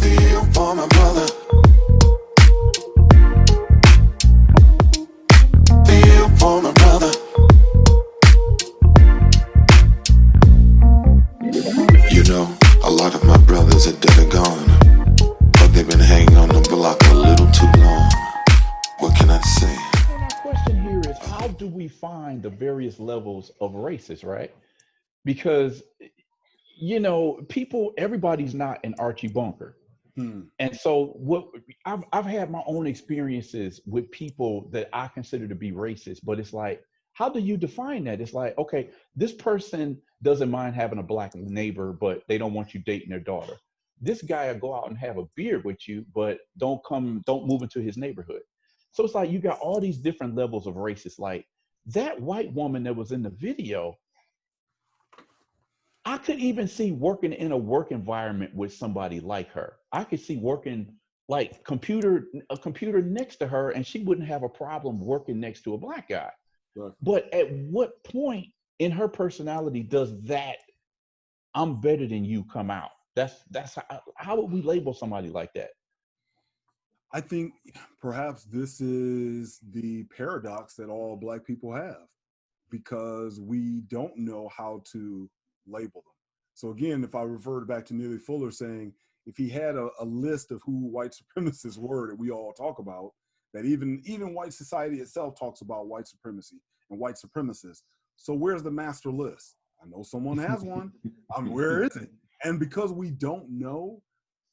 feel for my brother. Feel for my brother. You know, a lot of my brothers are dead and gone, but they've been hanging on the block a little too long. What can I say? So my question here is, how do we find the various levels of races, right? Because people, everybody's not an Archie Bunker. Hmm. And so what I've had my own experiences with people that I consider to be racist, but it's like, how do you define that? It's like, okay, this person doesn't mind having a black neighbor, but they don't want you dating their daughter. This guy will go out and have a beer with you, but don't move into his neighborhood. So it's like you got all these different levels of racist. Like that white woman that was in the video, I could even see working in a work environment with somebody like her. I could see working like a computer next to her, and she wouldn't have a problem working next to a black guy. Right. But at what point in her personality does that "I'm better than you" come out? That's how would we label somebody like that? I think perhaps this is the paradox that all Black people have, because we don't know how to label them. So again, if I referred back to Neely Fuller saying, if he had a list of who white supremacists were that we all talk about, that even white society itself talks about white supremacy and white supremacists. So where's the master list? I know someone has one. Where is it? And because we don't know,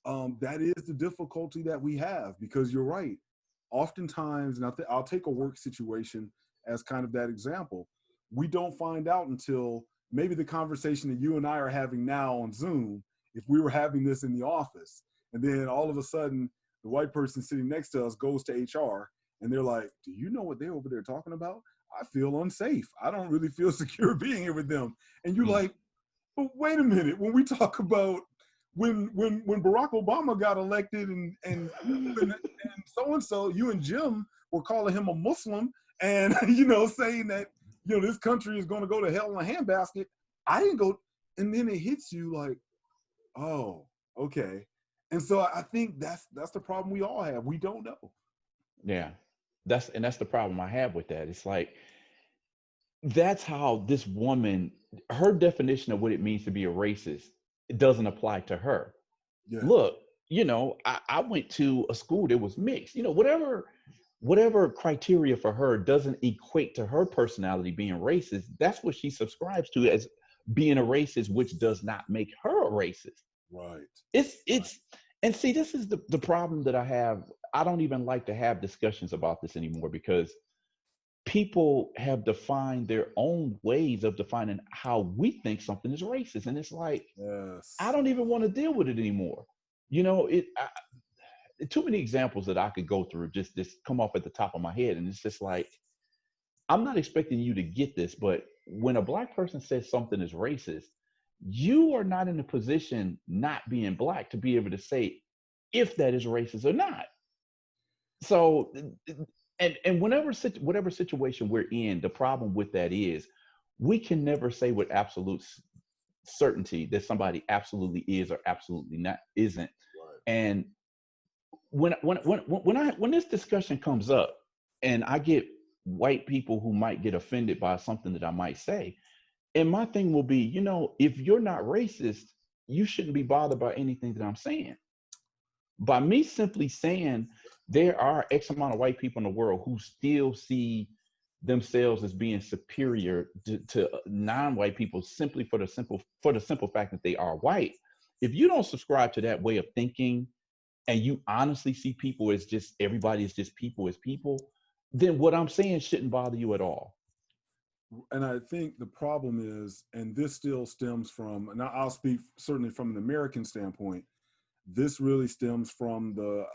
that is the difficulty that we have, because you're right. Oftentimes, and I'll take a work situation as kind of that example. We don't find out until maybe the conversation that you and I are having now on Zoom, if we were having this in the office, and then all of a sudden the white person sitting next to us goes to HR and they're like, do you know what they're over there talking about? I feel unsafe. I don't really feel secure being here with them. And you're like, but wait a minute, when we talk about when Barack Obama got elected and so-and-so, you and Jim were calling him a Muslim and, saying that, this country is going to go to hell in a handbasket. I didn't go. And then it hits you like, oh, okay. And so I think that's the problem we all have. We don't know. Yeah, that's the problem I have with that. It's like that's how this woman, her definition of what it means to be a racist, it doesn't apply to her. Yeah. Look, I went to a school that was mixed. Whatever criteria for her doesn't equate to her personality being racist. That's what she subscribes to as being a racist, which does not make her a racist. Right. It's and see, this is the problem that I have. I don't even like to have discussions about this anymore because people have defined their own ways of defining how we think something is racist. And it's like, Yes. I don't even want to deal with it anymore. Too many examples that I could go through just come off at the top of my head. And it's just like, I'm not expecting you to get this, but when a black person says something is racist, you are not in a position, not being black, to be able to say if that is racist or not. So, and whatever situation we're in, the problem with that is we can never say with absolute certainty that somebody absolutely is or absolutely not isn't. Right. And when this discussion comes up, and I get white people who might get offended by something that I might say, and my thing will be, if you're not racist, you shouldn't be bothered by anything that I'm saying. By me simply saying there are X amount of white people in the world who still see themselves as being superior to non-white people simply for the simple fact that they are white. If you don't subscribe to that way of thinking, and you honestly see people as just everybody is just people as people, then what I'm saying shouldn't bother you at all. And I think the problem is, and this still stems from, and I'll speak certainly from an American standpoint, this really stems from the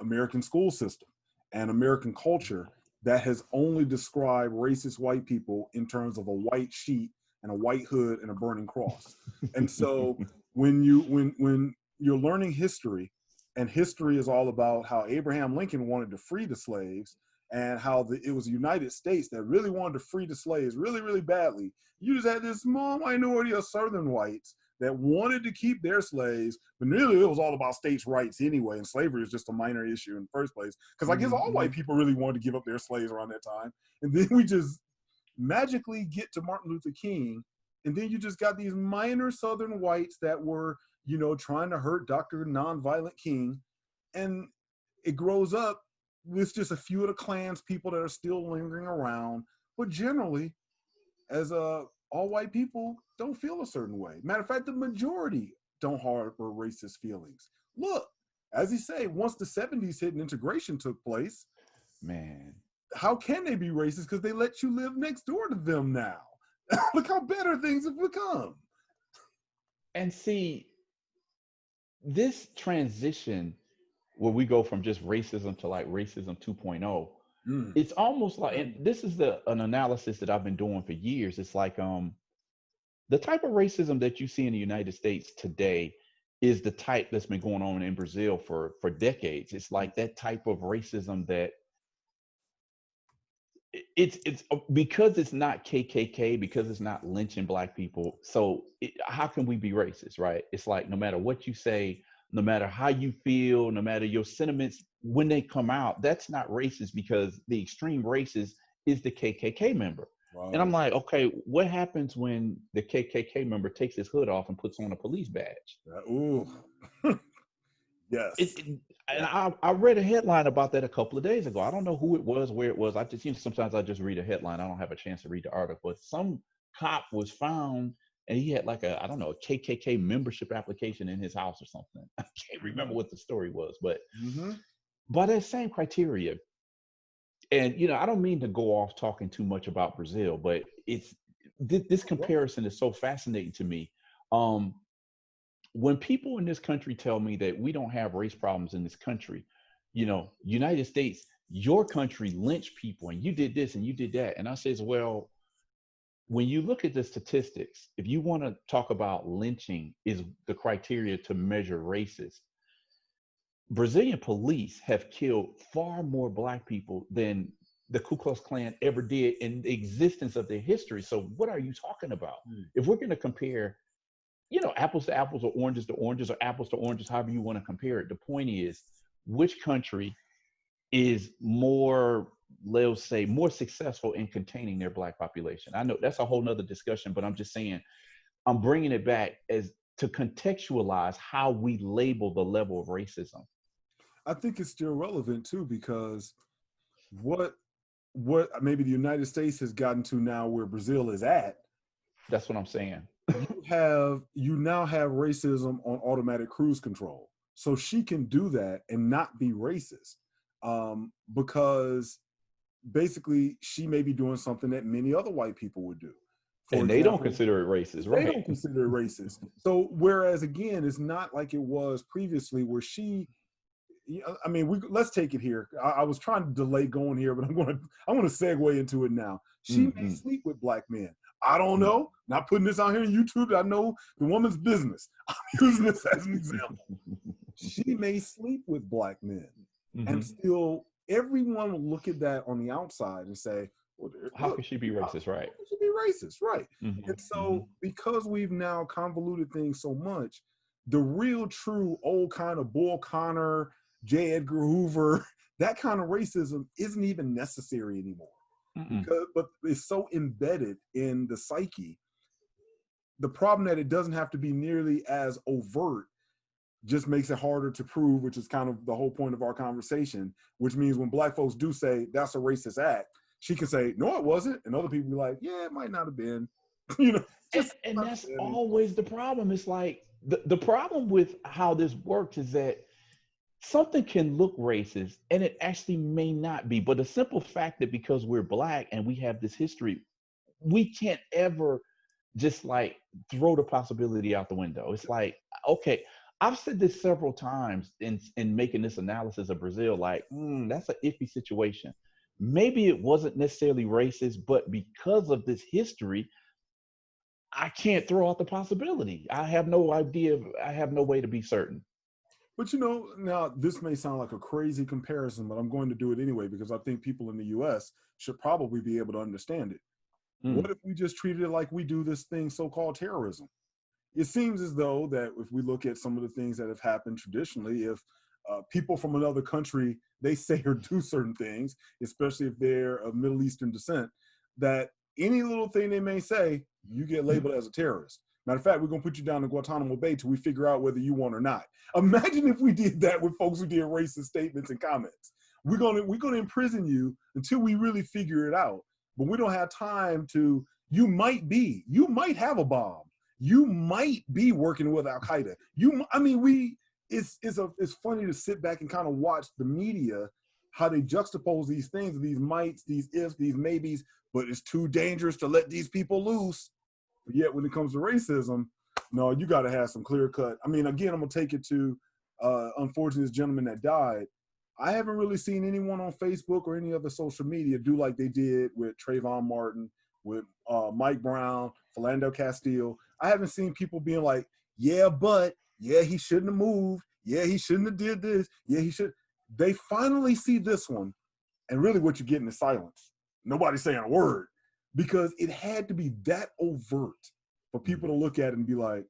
American school system and American culture that has only described racist white people in terms of a white sheet and a white hood and a burning cross. And so when you're learning history, and history is all about how Abraham Lincoln wanted to free the slaves and how it was the United States that really wanted to free the slaves really, really badly. You just had this small minority of Southern whites that wanted to keep their slaves, but really it was all about states' rights anyway, and slavery is just a minor issue in the first place. Because I guess all white people really wanted to give up their slaves around that time. And then we just magically get to Martin Luther King, and then you just got these minor Southern whites that were, you know, trying to hurt Dr. Nonviolent King. And it grows up with just a few of the Klans people that are still lingering around. But generally, as all white people don't feel a certain way. Matter of fact, the majority don't harbor racist feelings. Look, as he say, once the 70s hit and integration took place, man, how can they be racist? Because they let you live next door to them now. Look how better things have become. And see, this transition where we go from just racism to like racism 2.0, it's almost like, and this is an analysis that I've been doing for years. It's like the type of racism that you see in the United States today is the type that's been going on in Brazil for decades. It's like that type of racism that it's because it's not KKK, because it's not lynching black people. So how can we be racist, right? It's like no matter what you say, no matter how you feel, no matter your sentiments, when they come out, that's not racist, because the extreme racist is the KKK member. Right. And I'm like, okay, what happens when the KKK member takes his hood off and puts on a police badge? Ooh. Yes. And I read a headline about that a couple of days ago. I don't know who it was, where it was. I just, sometimes I just read a headline. I don't have a chance to read the article. But some cop was found, and he had like a KKK membership application in his house or something. I can't remember what the story was, but by that same criteria. And, I don't mean to go off talking too much about Brazil, but this comparison is so fascinating to me. When people in this country tell me that we don't have race problems in this country, United States, your country lynched people and you did this and you did that. And I says, well, when you look at the statistics, if you want to talk about lynching is the criteria to measure races, Brazilian police have killed far more black people than the Ku Klux Klan ever did in the existence of their history. So what are you talking about? If we're going to compare, apples to apples or oranges, or apples to oranges, however you want to compare it. The point is, which country is more, let's say, more successful in containing their black population? I know that's a whole nother discussion, but I'm just saying, I'm bringing it back as to contextualize how we label the level of racism. I think it's still relevant too, because what maybe the United States has gotten to now where Brazil is at. That's what I'm saying. You now have racism on automatic cruise control. So she can do that and not be racist, because basically she may be doing something that many other white people would do. And they don't consider it racist, right? They don't consider it racist. So whereas again, it's not like it was previously where she, I mean, let's take it here. I was trying to delay going here, but I'm going to segue into it now. She may sleep with black men. I don't know. Not putting this out here on YouTube. I know the woman's business. I'm using this as an example. She may sleep with black men, and still everyone will look at that on the outside and say, well, how can she be racist, right? How can she be racist, right? And so because we've now convoluted things so much, the real true old kind of Bull Connor, J. Edgar Hoover, that kind of racism isn't even necessary anymore. But it's so embedded in the psyche. The problem that it doesn't have to be nearly as overt just makes it harder to prove, which is kind of the whole point of our conversation, which means when black folks do say that's a racist act, she can say, no, it wasn't. And other people be like, yeah, it might not have been. And that's always the problem. It's like the problem with how this works is that something can look racist and it actually may not be. But the simple fact that because we're black and we have this history, we can't ever just like throw the possibility out the window. It's like, okay, I've said this several times in making this analysis of Brazil, like, that's an iffy situation. Maybe it wasn't necessarily racist, but because of this history, I can't throw out the possibility. I have no idea. I have no way to be certain. But now this may sound like a crazy comparison, but I'm going to do it anyway because I think people in the US should probably be able to understand it. What if we just treated it like we do this thing so-called terrorism? it seems as though that if we look at some of the things that have happened traditionally, if people from another country, they say or do certain things, especially if they're of Middle Eastern descent, that any little thing they may say, you get labeled as a terrorist. Matter of fact, we're going to put you down in Guantanamo Bay till we figure out whether you want or not. Imagine if we did that with folks who did racist statements and comments. We're going to imprison you until we really figure it out. But we don't have time to, you might have a bomb. You might be working with Al Qaeda. It's funny to sit back and kind of watch the media, how they juxtapose these things, these mights, these ifs, these maybes, but it's too dangerous to let these people loose. But yet when it comes to racism, no, you got to have some clear cut. I mean, again, I'm going to take it to, unfortunately, this gentleman that died. I haven't really seen anyone on Facebook or any other social media do like they did with Trayvon Martin, with Mike Brown, Philando Castile. I haven't seen people being like, yeah, he shouldn't have moved. Yeah, he shouldn't have did this. Yeah, he should. They finally see this one. And really what you're getting is silence. Nobody's saying a word, because it had to be that overt for people to look at it and be like,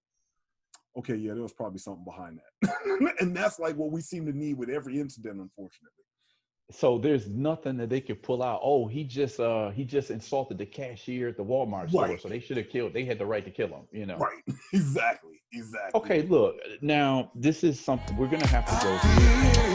okay, yeah, there was probably something behind that. And that's like what we seem to need with every incident, unfortunately. So there's nothing that they could pull out. Oh, he just insulted the cashier at the Walmart store, so they should have killed. They had the right to kill him, you know. Right. Exactly. Okay, look, now this is something we're gonna have to go through.